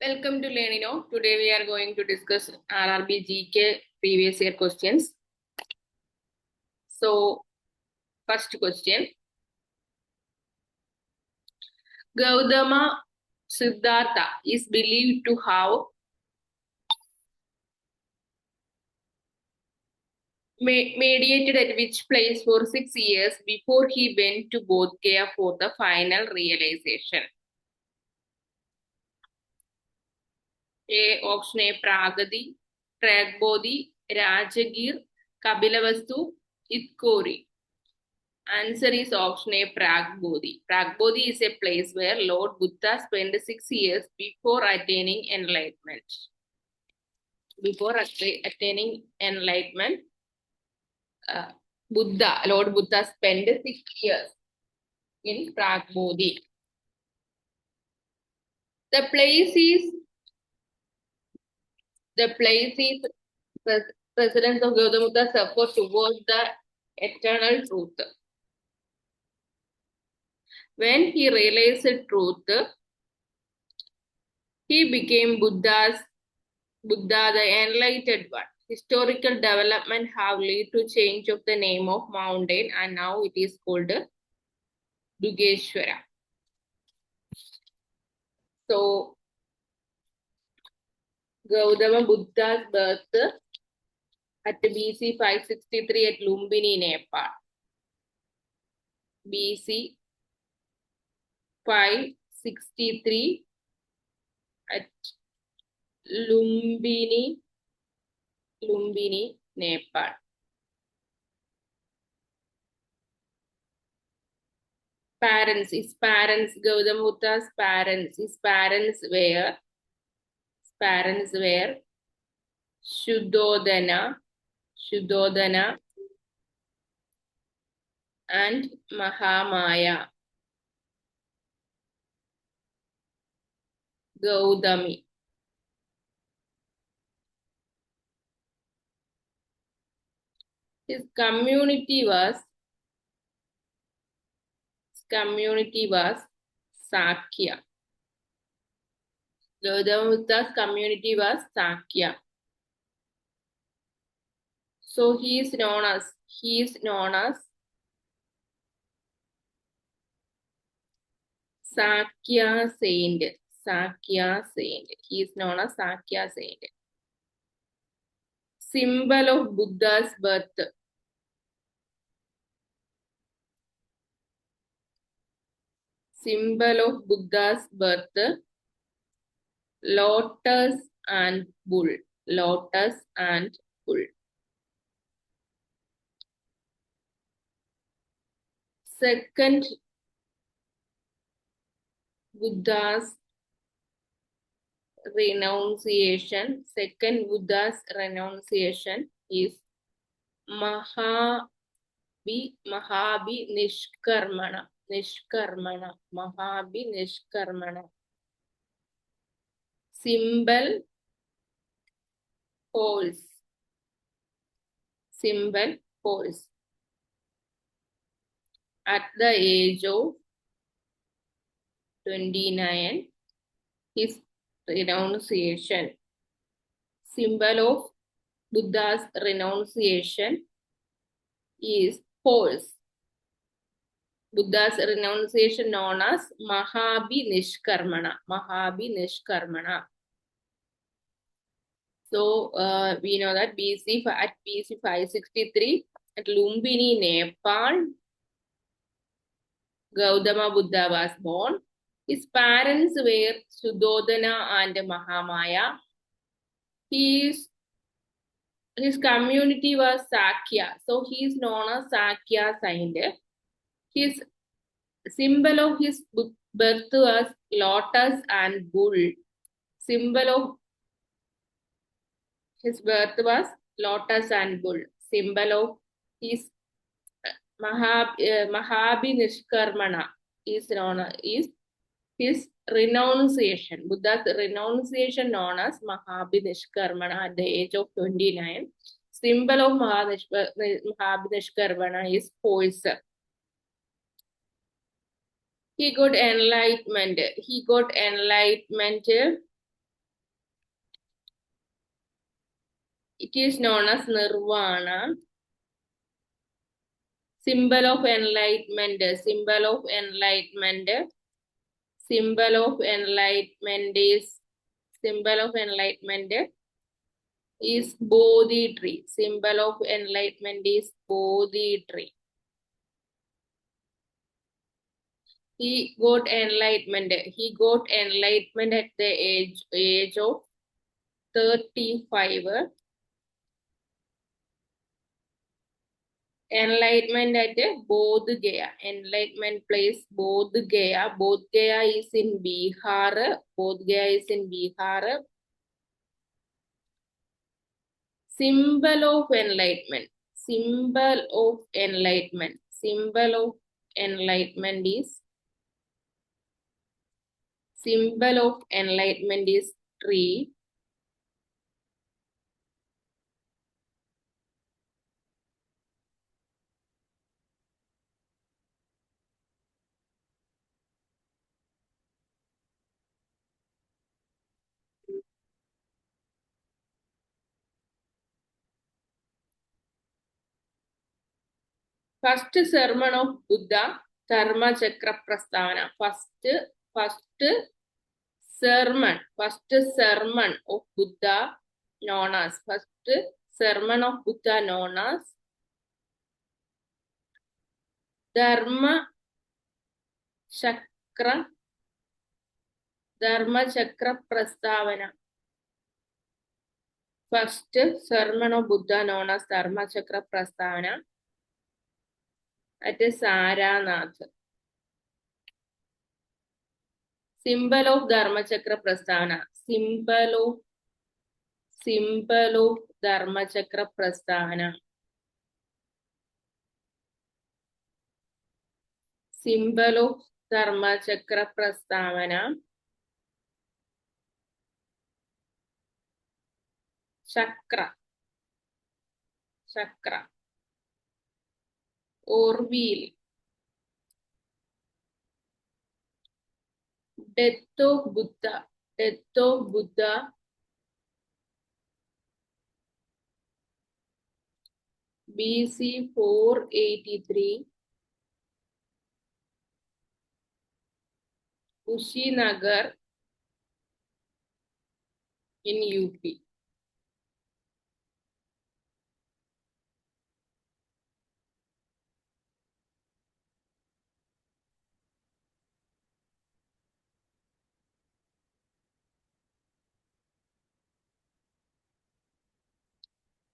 Welcome to Learnino. Today we are going to discuss RRB GK previous year questions. So, first question. Gautama Siddhartha is believed to have mediated at which place for 6 years before he went to Bodh Gaya for the final realization? A. Option A. Pragati, Pragbodhi, Rajagir, Kapilavastu, Itkori. Answer is option A, Pragbodhi. Pragbodhi is a place where Lord Buddha spent 6 years before attaining enlightenment. Before attaining enlightenment, Lord Buddha spent 6 years in Pragbodhi. The place is presence of Gautama Buddha's effort towards the eternal truth. When he realized the truth, he became Buddha, the enlightened one. Historical development have led to change of the name of mountain, and now it is called Dugeshwara. So, Gautama Buddha's birth at BC 563 at Lumbini, Nepal. BC 563 at Lumbini, Nepal. Gautama Buddha's parents were Shuddhodana and Mahamaya. Gautami. His community was Sakya. Gautama Buddha's community was Sakya. So he is known as Sakya Saint. He is known as Sakya Saint. Symbol of Buddha's birth. Symbol of Buddha's birth. Lotus and bull. Second Buddha's renunciation is Mahabhi Nishkarmana. Symbol horse. At the age of 29, his renunciation. Symbol of Buddha's renunciation is horse. Buddha's renunciation known as Mahabhi Nishkarmana. So we know that BC 563 at Lumbini, Nepal, Gautama Buddha was born. His parents were Shuddhodana and Mahamaya. His community was Sakya. So he is known as Sakya Saint. His symbol of his birth was lotus and bull. Symbol of his birth was lotus and bull. Symbol of his Mahabhi Nishkarmana is his renunciation. Buddha's renunciation known as Mahabhi Nishkarmana at the age of 29. Symbol of Mahabhi Nishkarmana is horse. He got enlightenment It is known as Nirvana. Symbol of enlightenment. Symbol of enlightenment. Symbol of enlightenment is Bodhi tree. Symbol of enlightenment is Bodhi tree. He got enlightenment. He got enlightenment at the age of 35. Enlightenment at Bodh Gaya. Enlightenment place Bodh Gaya. Bodh Gaya is in Bihar. Bodh Gaya is in Bihar. Symbol of enlightenment. Symbol of enlightenment. Symbol of enlightenment is tree. First sermon of Buddha, Dharma Chakra Prastavana. First sermon of Buddha known as Dharma Chakra Prastavana. First sermon of Buddha known as Dharma Chakra Prastavana at Saranath. Symbol of Dharma Chakra Prastavana. Symbol of Dharma Chakra Prastavana. Symbol of Dharma Chakra Prastavana. Chakra or wheel. Death of Buddha. BC 483. Kushinagar in UP.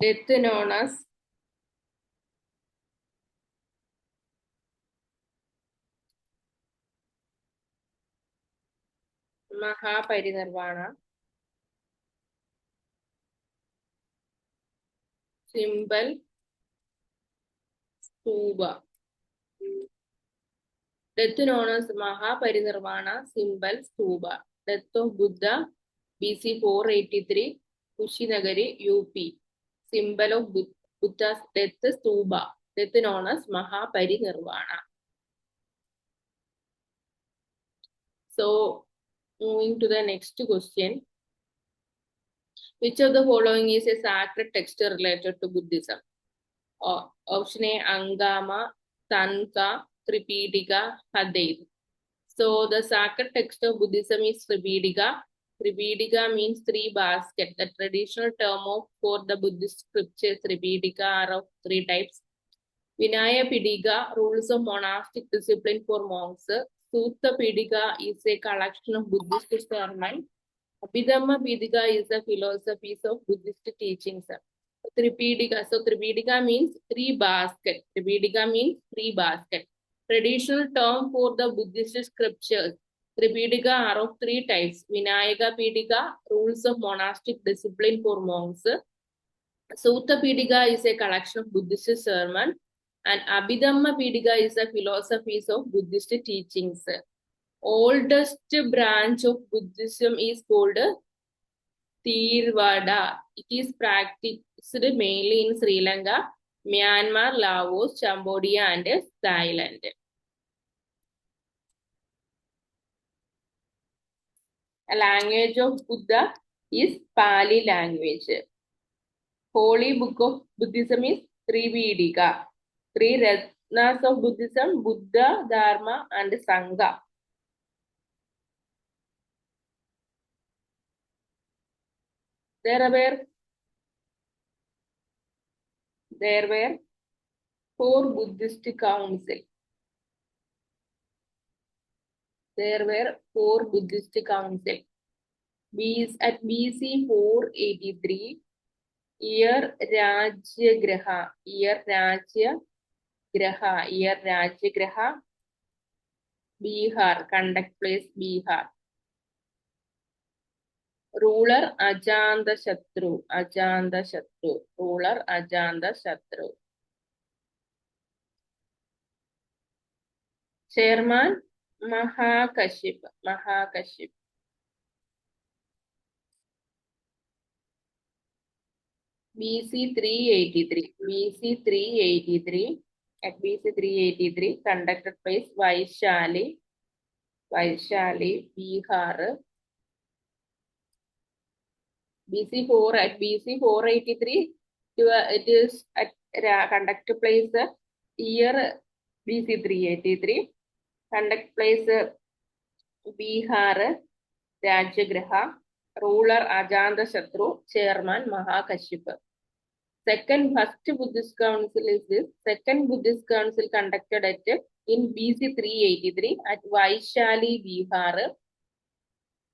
Death known as Mahaparinirvana. Symbol Stupa. Death known as Mahaparinirvana. Symbol Stupa. Death of Buddha BC 483. Kushinagari UP. Symbol of Buddha's death Stupa. Death known as Mahaparinirvana. So, moving to the next question. Which of the following is a sacred text related to Buddhism? Option A, Angama, Tanka, Tripitaka, Hadith. So, the sacred text of Buddhism is Tripitaka. Tripitaka means three baskets. The traditional term for the Buddhist scriptures Tripitaka are of three types. Vinaya Pitaka, rules of monastic discipline for monks. Sutta Pitaka is a collection of Buddhist sermons. Abhidhamma Pitaka is the philosophies of Buddhist teachings. Tripitaka. So Tripitaka means three baskets. Traditional term for the Buddhist scriptures. Tripitaka are of three types. Vinaya Pitaka, rules of monastic discipline for monks. Sutta Pitaka is a collection of Buddhist sermons. And Abhidhamma Pitaka is the philosophies of Buddhist teachings. Oldest branch of Buddhism is called Theravada. It is practiced mainly in Sri Lanka, Myanmar, Laos, Cambodia, and Thailand. A language of Buddha is Pali language. Holy book of Buddhism is Tripitaka. Three Ratnas of Buddhism, Buddha, Dharma, and Sangha. There were 4 Buddhist councils. There were 4 Buddhist councils. At BC 483, year Rajyagraha, Bihar, conduct place Bihar. Ruler Ajantashatru, ruler Ajantashatru. Chairman Mahakaship. BC 383. At BC 383, conducted place Vaishali, Bihar. BC 483, it is at conduct place year BC 383. Conduct place Bihar, Rajyagraha, ruler Ajantashatru, chairman Mahakaship. First Buddhist council is this. Second Buddhist council conducted in BC 383 at Vaishali, Bihar.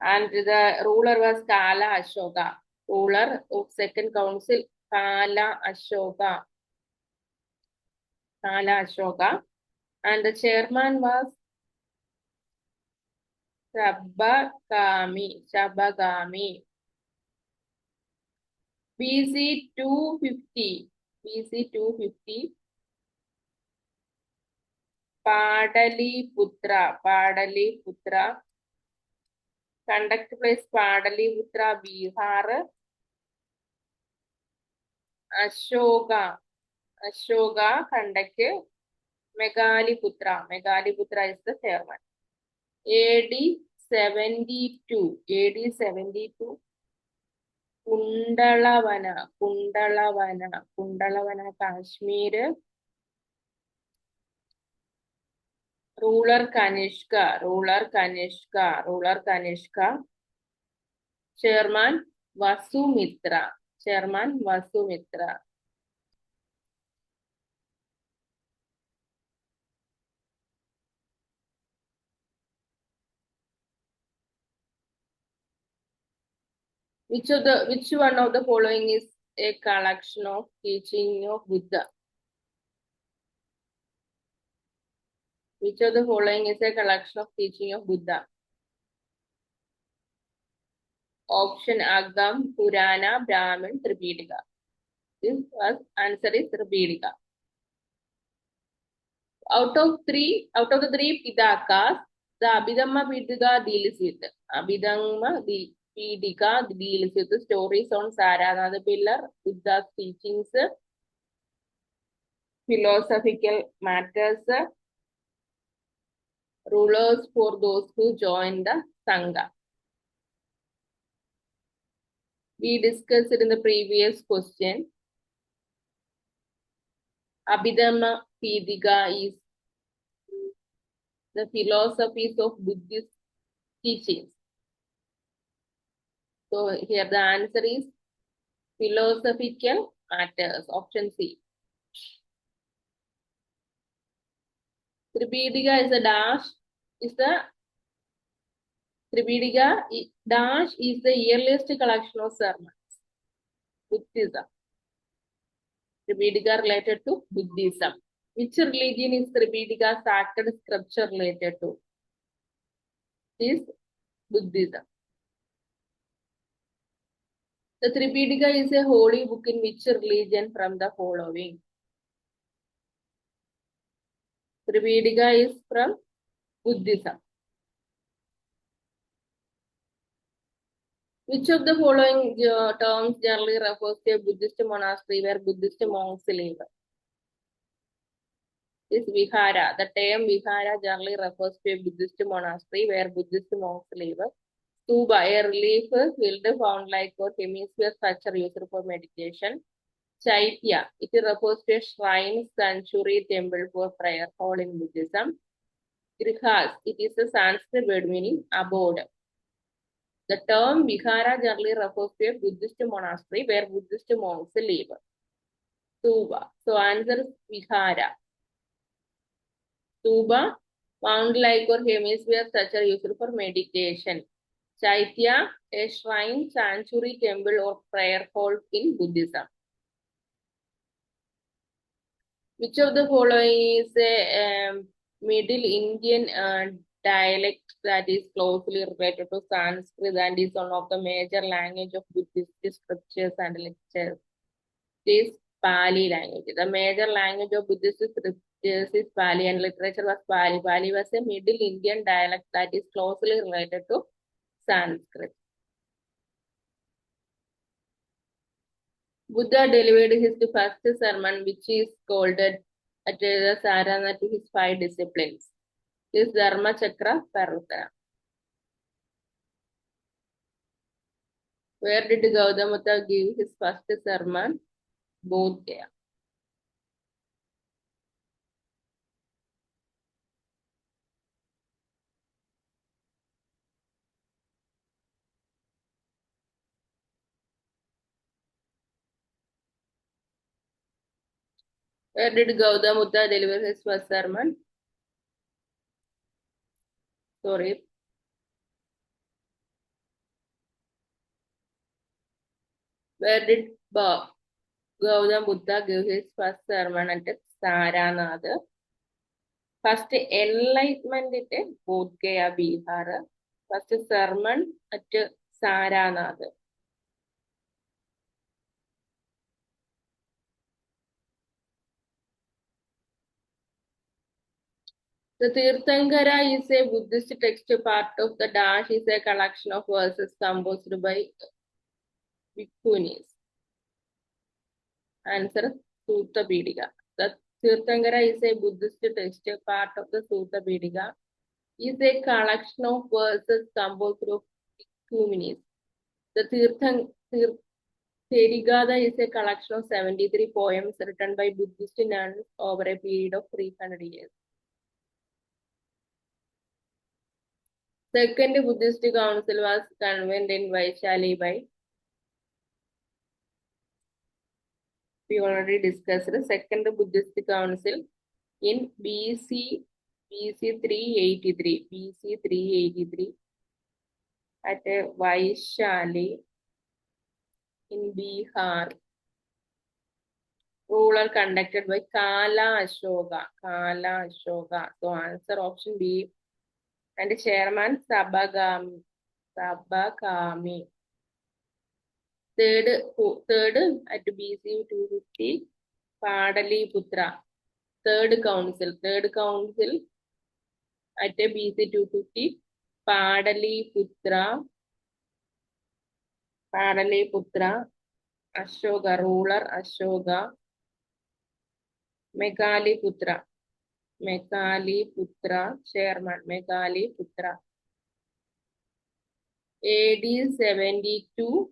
And the ruler was Kala Ashoka. Ruler of second council, Kala Ashoka. And the chairman was Sabagami. BC 250. Padaliputra. Conduct place Padaliputra, Bihar. Ashoka conducted Megaliputra. Megaliputra is the chairman. AD 72. Kundalavana, Kashmir. Ruler Kanishka. Chairman Vasumitra. Which one of the following is a collection of teaching of Buddha? Which of the following is a collection of teaching of Buddha? Option Agam, Purana, Brahman, Tripitaka. This answer is Tripitaka. Out of the 3 Pitakas, the Abhidhamma Pitaka deals with stories on Saranada Pillar, Buddha's teachings, philosophical matters, rulers for those who join the Sangha. We discussed it in the previous question. Abhidhamma Pitaka is the philosophies of Buddhist teachings. So here the answer is philosophical matters, option C. Tripitaka is a dash. Tripitaka dash is the earliest collection of sermons. Buddhism. Tripitaka related to Buddhism. Which religion is Tripitaka sacred scripture related to? Is Buddhism. The Tripitaka is a holy book in which religion from the following? Tripitaka is from Buddhism. Which of the following terms generally refers to a Buddhist monastery where Buddhist monks live? Is Vihara. The term Vihara generally refers to a Buddhist monastery where Buddhist monks live. Stupa, a relief filled found like or hemisphere structure used for meditation. Chaitya, it refers to a shrine, sanctuary, temple for prayer hall in Buddhism. Grihas, it is a Sanskrit word meaning abode. The term Vihara generally refers to a Buddhist monastery where Buddhist monks live. Stupa, so answer is Vihara. Stupa, mound-like or hemisphere structure used for meditation. Chaitya, a shrine, sanctuary, temple or prayer hall in Buddhism. Which of the following is a Middle Indian dialect that is closely related to Sanskrit and is one of the major language of Buddhist scriptures and lectures? It is Pali language. The major language of Buddhist scriptures is Pali and literature was Pali. Pali was a Middle Indian dialect that is closely related to Sanskrit. Buddha delivered his first sermon, which is called Acharya Sarana, to his 5 disciples. This is Dharma Chakra Parvata. Where did Gautama Buddha give his first sermon? Bodh Gaya. Where did Gautama Buddha deliver his first sermon? Sorry. Where did Gautama Buddha give his first sermon at Saranath? First enlightenment at Bodh Gaya, Bihar. First sermon at Saranath. The Tirthankara is a Buddhist text. Part of the Dash is a collection of verses composed by Bhikkhunis. Answer, Sutta Pidika. The Tirthankara is a Buddhist text. Part of the Sutta Pidika is a collection of verses composed of Bhikkhunis. The Therigatha is a collection of 73 poems written by Buddhist nuns over a period of 300 years. Second Buddhist Council was convened in Vaishali by, we already discussed the Second Buddhist Council in BC 383. BC 383 at Vaishali in Bihar. Ruler conducted by Kala Ashoka. Kala Ashoka. So answer option B. And chairman Sabagami. Third at BC 250, Padaliputra. Third council at BC 250, Padaliputra, Ashoka, ruler Ashoka, Megaliputra, chairman Megaliputra. AD 72,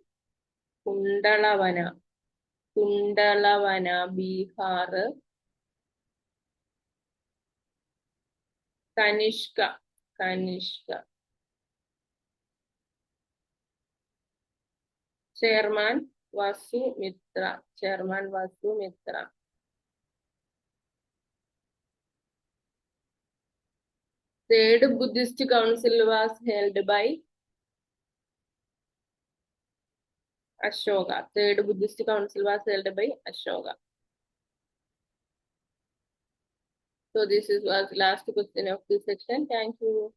Kundalavana, Bihar. Kanishka. Chairman Vasu Mitra. Third Buddhist Council was held by Ashoka. Third Buddhist Council was held by Ashoka. So this was last question of this section. Thank you.